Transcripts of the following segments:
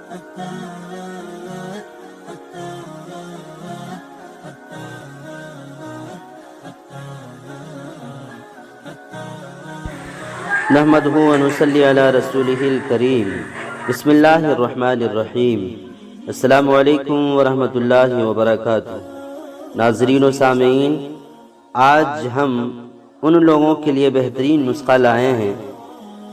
نحمدہ و نصلی علی رسولہ الکریم۔ بسم اللہ الرحمن الرحیم۔ السلام علیکم ورحمۃ اللہ وبرکاتہ۔ ناظرین و سامعین، آج ہم ان لوگوں کے لیے بہترین نسخہ لائے ہیں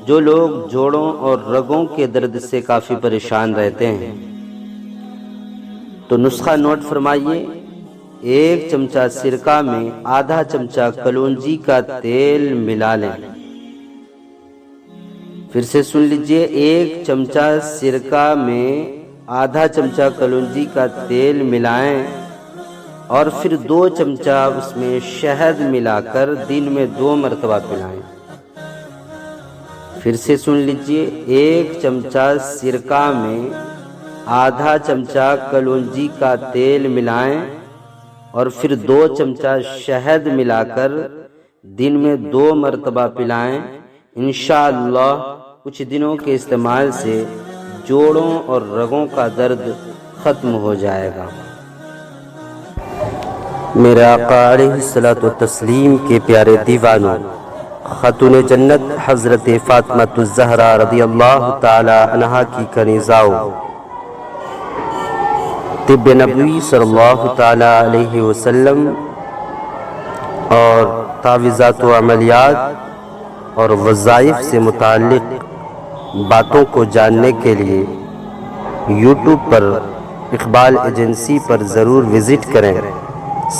جو لوگ جوڑوں اور رگوں کے درد سے کافی پریشان رہتے ہیں۔ تو نسخہ نوٹ فرمائیے۔ 1 چمچہ سرکہ میں آدھا چمچہ کلونجی کا تیل ملا لیں۔ پھر سے سن لیجئے، 1 چمچہ سرکہ میں آدھا چمچہ کلونجی کا تیل ملائیں اور پھر 2 چمچہ اس میں شہد ملا کر دن میں 2 مرتبہ پلائیں۔ پھر سے سن لیجئے، 1 چمچہ سرکہ میں آدھا چمچہ کلونجی کا تیل ملائیں اور پھر 2 چمچہ شہد ملا کر دن میں 2 مرتبہ پلائیں۔ انشاءاللہ کچھ دنوں کے استعمال سے جوڑوں اور رگوں کا درد ختم ہو جائے گا۔ میرے آقا علیہ الصلوۃ والتسلیم کے پیارے دیوانوں، خاتون جنت حضرت فاطمہ الزہرا رضی اللہ تعالی عنہا کی کنیزاؤں، طب نبوی صلی اللہ تعالی علیہ وسلم اور تعویذات و عملیات اور وظائف سے متعلق باتوں کو جاننے کے لیے یوٹیوب پر اقبال ایجنسی پر ضرور وزٹ کریں،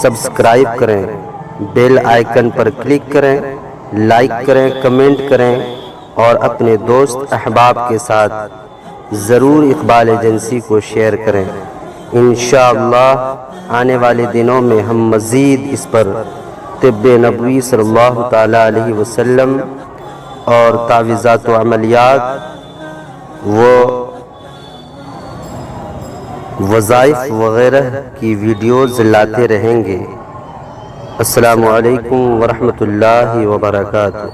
سبسکرائب کریں، بیل آئیکن پر کلک کریں، لائک کریں، کمنٹ کریں اور اپنے دوست احباب کے ساتھ ضرور اقبال ایجنسی کو شیئر کریں۔ انشاءاللہ آنے والے دنوں میں ہم مزید اس پر طب نبوی صلی اللہ تعالی علیہ وسلم اور تعویذات و عملیات و وظائف وغیرہ کی ویڈیوز لاتے رہیں گے۔ السلام علیکم ورحمۃ اللہ وبرکاتہ۔